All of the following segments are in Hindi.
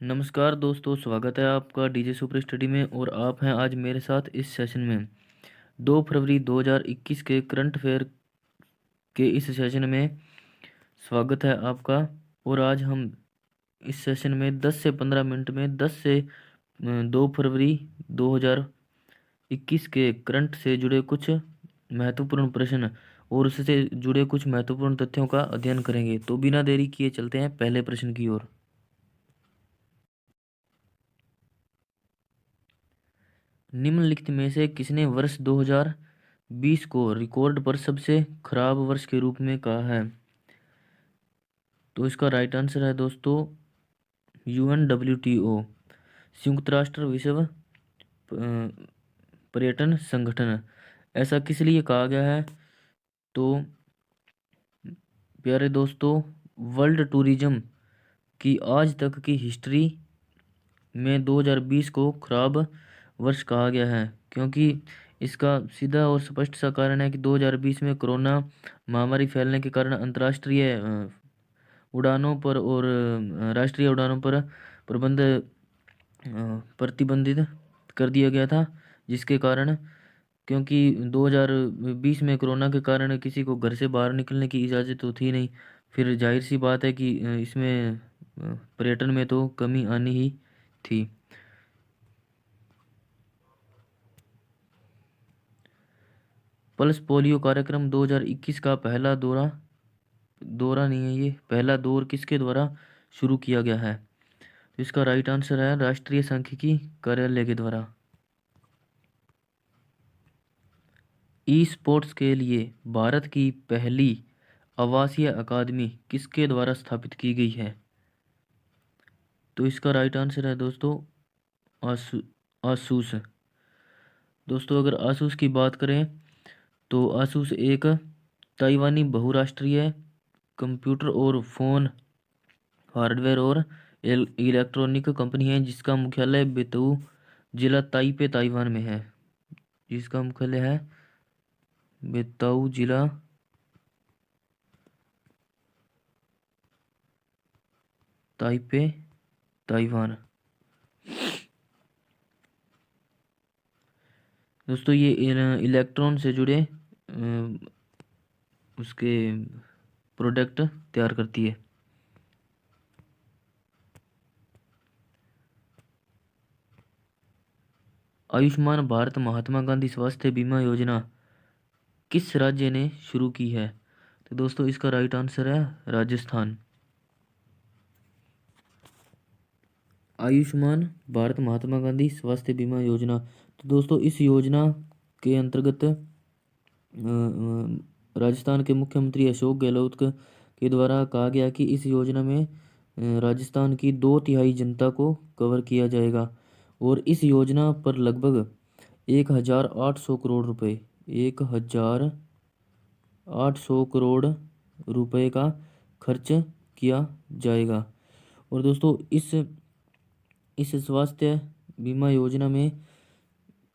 नमस्कार दोस्तों, स्वागत है आपका डीजे सुपर स्टडी में। और आप हैं आज मेरे साथ इस सेशन में 2 फरवरी 2021 के करंट अफेयर के इस सेशन में स्वागत है आपका। और आज हम इस सेशन में 10 से 15 मिनट में 2 फरवरी 2021 के करंट से जुड़े कुछ महत्वपूर्ण प्रश्न और उससे जुड़े कुछ महत्वपूर्ण तथ्यों का अध्ययन करेंगे। तो बिना देरी किए चलते हैं पहले प्रश्न की ओर। निम्नलिखित में से किसने वर्ष 2020 को रिकॉर्ड पर सबसे खराब वर्ष के रूप में कहा है? तो इसका राइट आंसर है दोस्तों UNWTO, संयुक्त राष्ट्र विश्व पर्यटन संगठन। ऐसा किस लिए कहा गया है? तो प्यारे दोस्तों, वर्ल्ड टूरिज्म की आज तक की हिस्ट्री में 2020 को खराब वर्ष कहा गया है, क्योंकि इसका सीधा और स्पष्ट सा कारण है कि 2020 में कोरोना महामारी फैलने के कारण अंतर्राष्ट्रीय उड़ानों पर और राष्ट्रीय उड़ानों पर प्रतिबंधित कर दिया गया था। जिसके कारण, क्योंकि 2020 में कोरोना के कारण किसी को घर से बाहर निकलने की इजाज़त तो थी नहीं, फिर जाहिर सी बात है कि इसमें पर्यटन में तो कमी आनी ही थी। पल्स पोलियो कार्यक्रम 2021 का पहला दौरा नहीं है, ये पहला दौर किसके द्वारा शुरू किया गया है? तो इसका राइट आंसर है राष्ट्रीय सांख्यिकी कार्यालय के द्वारा। ई स्पोर्ट्स के लिए भारत की पहली आवासीय अकादमी किसके द्वारा स्थापित की गई है? तो इसका राइट आंसर है दोस्तों आसू आसूस। दोस्तों, अगर आसूस की बात करें तो आसूस एक ताइवानी बहुराष्ट्रीय कंप्यूटर और फ़ोन हार्डवेयर और इलेक्ट्रॉनिक कंपनी है, जिसका मुख्यालय बेतऊ जिला ताइपे ताइवान में है। जिसका मुख्यालय है बेताऊ जिला ताइपे ताइवान। दोस्तों, ये इलेक्ट्रॉन से जुड़े उसके प्रोडक्ट तैयार करती है। आयुष्मान भारत महात्मा गांधी स्वास्थ्य बीमा योजना किस राज्य ने शुरू की है? तो दोस्तों, इसका राइट आंसर है राजस्थान। आयुष्मान भारत महात्मा गांधी स्वास्थ्य बीमा योजना, तो दोस्तों इस योजना के अंतर्गत राजस्थान के मुख्यमंत्री अशोक गहलोत के द्वारा कहा गया कि इस योजना में राजस्थान की 2/3 जनता को कवर किया जाएगा। और इस योजना पर लगभग 1,800 करोड़ का खर्च किया जाएगा। और दोस्तों, इस स्वास्थ्य बीमा योजना में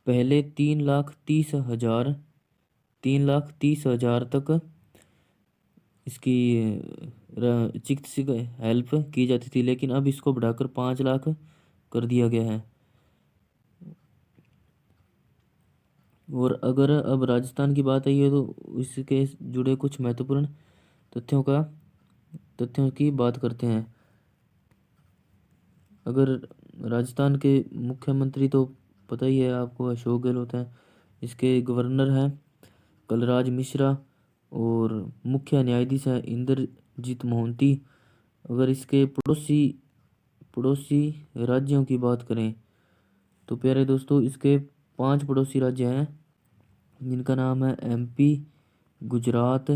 पहले 3,30,000 तक इसकी चिकित्सक हेल्प की जाती थी, लेकिन अब इसको बढ़ाकर 5 लाख कर दिया गया है। और अगर अब राजस्थान की बात आई है तो इसके जुड़े कुछ महत्वपूर्ण तथ्यों की बात करते हैं। अगर राजस्थान के मुख्यमंत्री तो पता ही है आपको, अशोक गहलोत हैं। इसके गवर्नर हैं कलराज मिश्रा और मुख्य न्यायाधीश हैं इंद्रजीत मोहंती। अगर इसके पड़ोसी राज्यों की बात करें तो प्यारे दोस्तों, इसके 5 पड़ोसी राज्य हैं, जिनका नाम है MP, गुजरात,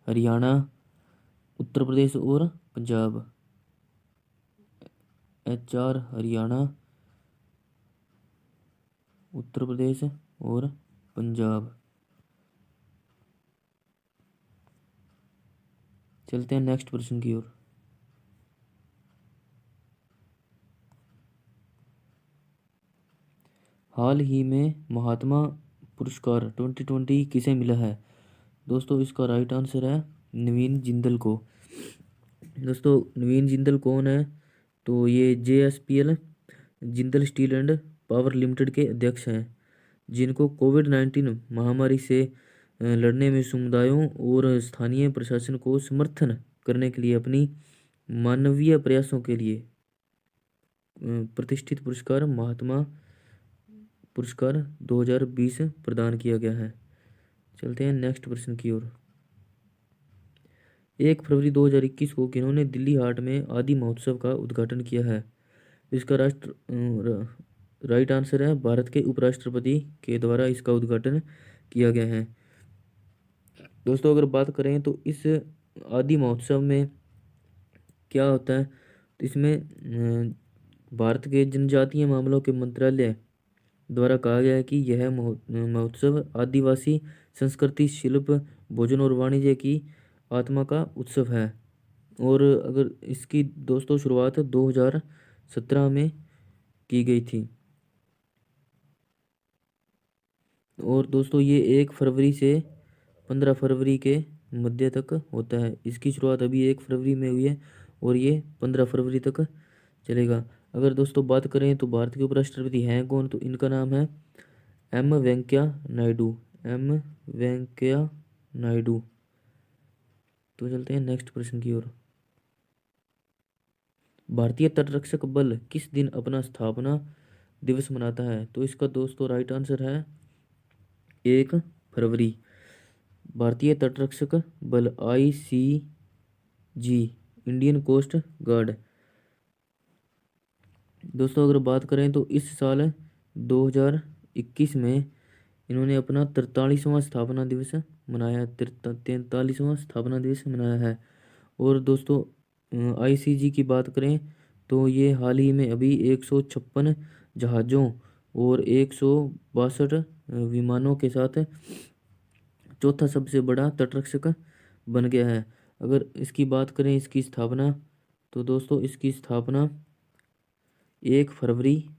हरियाणा, उत्तर प्रदेश और पंजाब। HR हरियाणा, उत्तर प्रदेश और पंजाब। चलते हैं नेक्स्ट प्रश्न की ओर। हाल ही में महात्मा पुरस्कार 2020 किसे मिला है? दोस्तों, इसका राइट आंसर है नवीन जिंदल को। दोस्तों नवीन जिंदल कौन है? तो ये JSPL Jindal steel and power limited के अध्यक्ष हैं, जिनको कोविड-19 महामारी से लड़ने में समुदायों और स्थानीय प्रशासन को समर्थन करने के लिए अपनी मानवीय प्रयासों के लिए प्रतिष्ठित पुरस्कार महात्मा पुरस्कार 2020 प्रदान किया गया है। चलते हैं नेक्स्ट प्रश्न की ओर। 1 फरवरी 2021 को किन्होंने दिल्ली हाट में आदि महोत्सव का उद्घाटन किया है? इसका राइट आंसर है भारत के उपराष्ट्रपति के द्वारा इसका उद्घाटन किया गया है। दोस्तों अगर बात करें तो इस आदि महोत्सव में क्या होता है, तो इसमें भारत के जनजातीय मामलों के मंत्रालय द्वारा कहा गया है कि यह महोत्सव आदिवासी संस्कृति, शिल्प, भोजन और वाणिज्य की आत्मा का उत्सव है। और अगर इसकी दोस्तों शुरुआत 2017 में की गई थी। और दोस्तों ये 1 फरवरी से 15 फरवरी के मध्य तक होता है। इसकी शुरुआत अभी 1 फरवरी में हुई है और ये 15 फरवरी तक चलेगा। अगर दोस्तों बात करें तो भारत के उपराष्ट्रपति हैं कौन, तो इनका नाम है एम वेंकैया नायडू। एम वेंकैया नायडू। तो चलते हैं नेक्स्ट प्रश्न की ओर। भारतीय तटरक्षक बल किस दिन अपना स्थापना दिवस मनाता है? तो इसका दोस्तों राइट आंसर है 1 फरवरी। भारतीय तटरक्षक बल ICG इंडियन कोस्ट गार्ड। दोस्तों अगर बात करें तो इस साल 2021 में इन्होंने अपना 43वां स्थापना दिवस मनाया है। 43वां स्थापना दिवस मनाया है। और दोस्तों ICG की बात करें तो ये हाल ही में अभी 156 जहाज़ों और 162 विमानों के साथ चौथा सबसे बड़ा तटरक्षक बन गया है। अगर इसकी बात करें इसकी स्थापना, तो दोस्तों इसकी स्थापना 1 फरवरी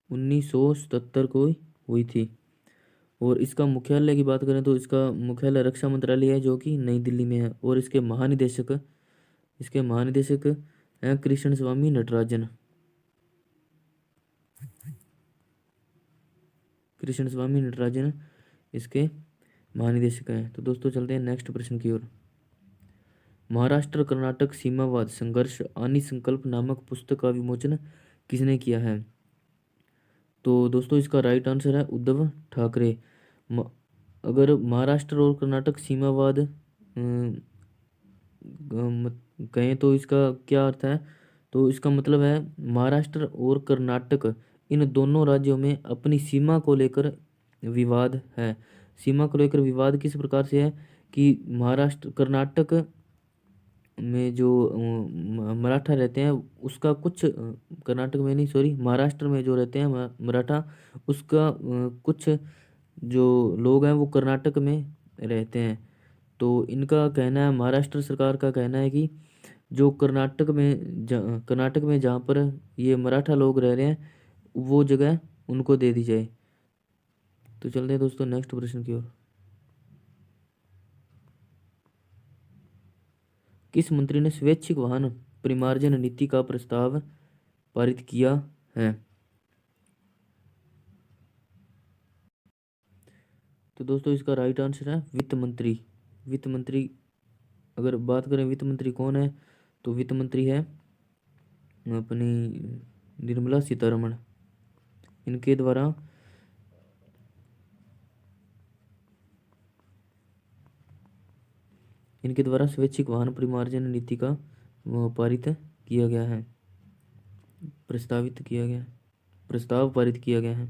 1977 को हुई थी। और इसका मुख्यालय की बात करें तो इसका मुख्यालय रक्षा मंत्रालय है, जो कि नई दिल्ली में है। और इसके महानिदेशक हैं कृष्ण स्वामी नटराजन। कृष्ण स्वामी नटराजन इसके महानिदेशक हैं। तो दोस्तों चलते हैं नेक्स्ट प्रश्न की ओर। महाराष्ट्र कर्नाटक सीमावाद संघर्ष आनी संकल्प नामक पुस्तक का विमोचन किसने किया है? तो दोस्तों इसका राइट आंसर है उद्धव ठाकरे। अगर महाराष्ट्र और कर्नाटक सीमावाद कहें तो इसका क्या अर्थ है, तो इसका मतलब है महाराष्ट्र और कर्नाटक इन दोनों राज्यों में अपनी सीमा को लेकर विवाद है। सीमा को लेकर विवाद किस प्रकार से है कि कर्नाटक में जो मराठा रहते हैं उसका कुछ कर्नाटक में नहीं, सॉरी, महाराष्ट्र में जो रहते हैं मराठा, उसका कुछ जो लोग हैं वो कर्नाटक में रहते हैं। तो इनका कहना है, महाराष्ट्र सरकार का कहना है कि जो कर्नाटक में जहाँ पर ये मराठा लोग रह रहे हैं वो जगह उनको दे दी जाए। तो चलते हैं दोस्तों नेक्स्ट प्रश्न की ओर। किस मंत्री ने स्वैच्छिक वाहन परिमार्जन नीति का प्रस्ताव पारित किया है? तो दोस्तों इसका राइट आंसर है वित्त मंत्री। वित्त मंत्री, अगर बात करें वित्त मंत्री कौन है, तो वित्त मंत्री है अपनी निर्मला सीतारमण। इनके द्वारा स्वैच्छिक वाहन परिमार्जन नीति का पारित किया गया है, प्रस्ताव पारित किया गया है।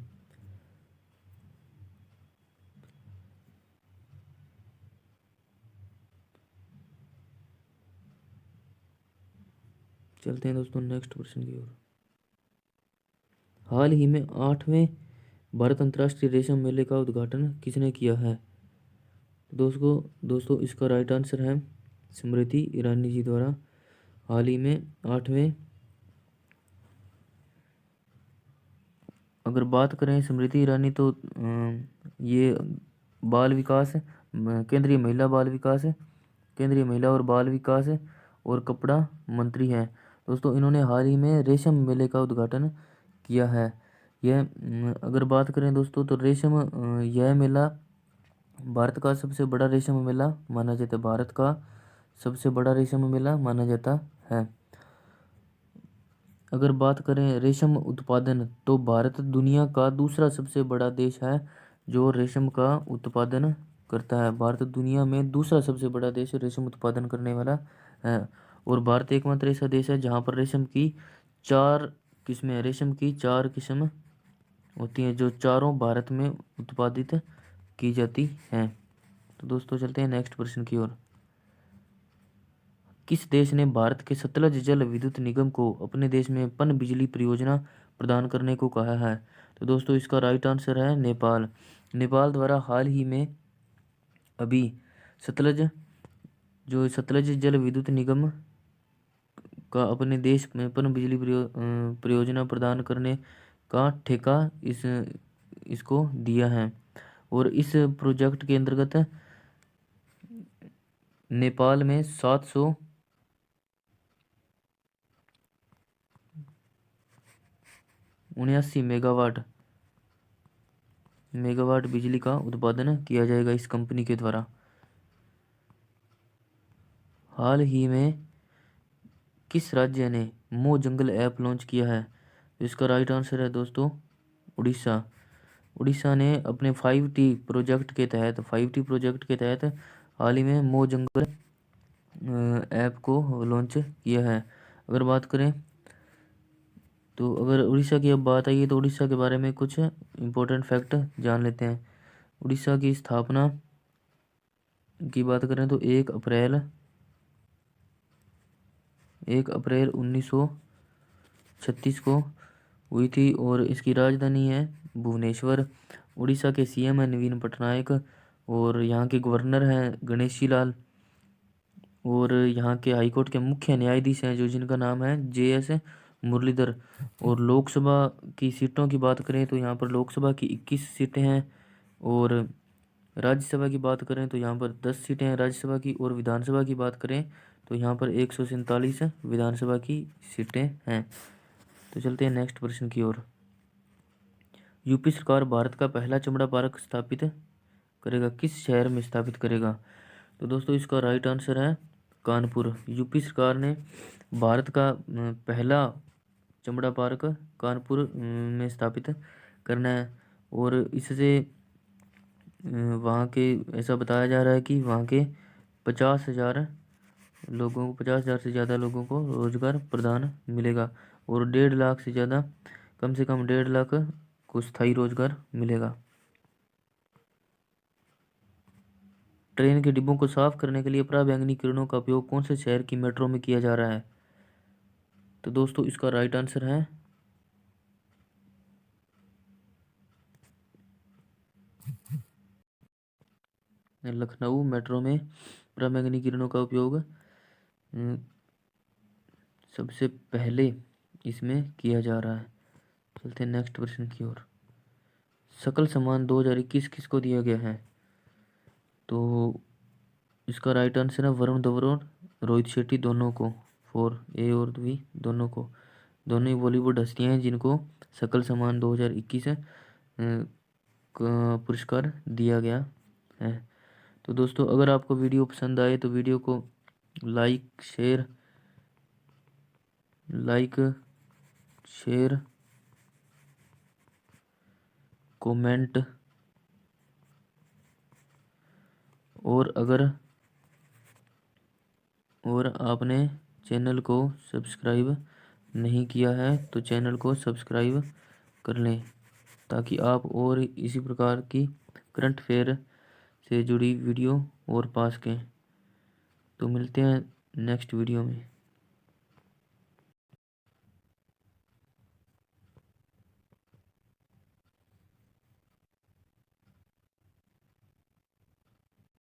चलते हैं दोस्तों नेक्स्ट प्रश्न की ओर। हाल ही में 8वें भारत अंतर्राष्ट्रीय रेशम मेले का उद्घाटन किसने किया है? दोस्तों इसका राइट आंसर है स्मृति ईरानी जी द्वारा हाल ही में 8वें। अगर बात करें स्मृति ईरानी तो ये बाल विकास केंद्रीय महिला बाल विकास केंद्रीय महिला और बाल विकास और कपड़ा मंत्री हैं। दोस्तों इन्होंने हाल ही में रेशम मेले का उद्घाटन किया है। यह अगर बात करें दोस्तों तो यह मेला भारत का सबसे बड़ा रेशम मेला माना जाता है। भारत का सबसे बड़ा रेशम मेला माना जाता है। अगर बात करें रेशम उत्पादन तो भारत दुनिया का दूसरा सबसे बड़ा देश है जो रेशम का उत्पादन करता है। भारत दुनिया में दूसरा सबसे बड़ा देश रेशम उत्पादन करने वाला है। और भारत एकमात्र ऐसा देश है जहाँ पर रेशम की 4 किस्म होती हैं, जो चारों भारत में उत्पादित की जाती हैं। तो दोस्तों चलते हैं नेक्स्ट प्रश्न की ओर। किस देश ने भारत के सतलज जल विद्युत निगम को अपने देश में पन बिजली परियोजना प्रदान करने को कहा है? तो दोस्तों इसका राइट आंसर है नेपाल। नेपाल द्वारा हाल ही में अभी सतलज जल विद्युत निगम का अपने देश में पन बिजली परियोजना प्रदान करने का ठेका इसको दिया है। और इस प्रोजेक्ट के अंतर्गत नेपाल में 779 मेगावाट बिजली का उत्पादन किया जाएगा इस कंपनी के द्वारा। हाल ही में किस राज्य ने मो जंगल ऐप लॉन्च किया है? तो इसका राइट आंसर है दोस्तों उड़ीसा। उड़ीसा ने अपने 5T प्रोजेक्ट के तहत हाल ही में मो जंगल ऐप को लॉन्च किया है। अगर बात करें तो अगर उड़ीसा की अब बात आई है तो उड़ीसा के बारे में कुछ इम्पोर्टेंट फैक्ट जान लेते हैं। उड़ीसा की स्थापना की बात करें तो 1 अप्रैल 1936 को हुई थी और इसकी राजधानी है भुवनेश्वर। उड़ीसा के सीएम है नवीन पटनायक और यहाँ के गवर्नर हैं गणेशी लाल। और यहाँ के हाईकोर्ट के मुख्य न्यायाधीश हैं जिनका नाम है JS मुरलीधर। और लोकसभा की सीटों की बात करें तो यहाँ पर लोकसभा की 21 सीटें हैं और राज्यसभा की बात करें तो यहाँ पर 10 सीटें हैं राज्यसभा की। और विधानसभा की बात करें तो यहाँ पर 147 विधानसभा की सीटें हैं। तो चलते हैं नेक्स्ट प्रश्न की ओर। यूपी सरकार भारत का पहला चमड़ा पार्क स्थापित करेगा, किस शहर में स्थापित करेगा? तो दोस्तों इसका राइट आंसर है कानपुर। यूपी सरकार ने भारत का पहला चमड़ा पार्क कानपुर में स्थापित करना है। और इससे वहाँ के ऐसा बताया जा रहा है कि वहाँ के 50,000 से ज़्यादा लोगों को रोजगार प्रदान मिलेगा और 1.5 लाख से ज़्यादा, कम से कम 1.5 लाख को स्थायी रोजगार मिलेगा। ट्रेन के डिब्बों को साफ करने के लिए पराबैंगनी किरणों का उपयोग कौन से शहर की मेट्रो में किया जा रहा है? तो दोस्तों इसका राइट आंसर है लखनऊ मेट्रो में पराबैंगनी किरणों का उपयोग सबसे पहले इसमें किया जा रहा है। चलते हैं नेक्स्ट प्रश्न की ओर। सकल सम्मान 2021 किसको दिया गया है? तो इसका राइट आंसर है वरुण धवन और रोहित शेट्टी दोनों को, फॉर A और B दोनों को। दोनों ही बॉलीवुड हस्तियां हैं जिनको सकल सम्मान 2021 का पुरस्कार दिया गया है। तो दोस्तों अगर आपको वीडियो पसंद आए तो वीडियो को लाइक शेयर कमेंट और आपने चैनल को सब्सक्राइब नहीं किया है तो चैनल को सब्सक्राइब कर लें ताकि आप और इसी प्रकार की करंट अफेयर से जुड़ी वीडियो और पा सकें। तो मिलते हैं नेक्स्ट वीडियो में।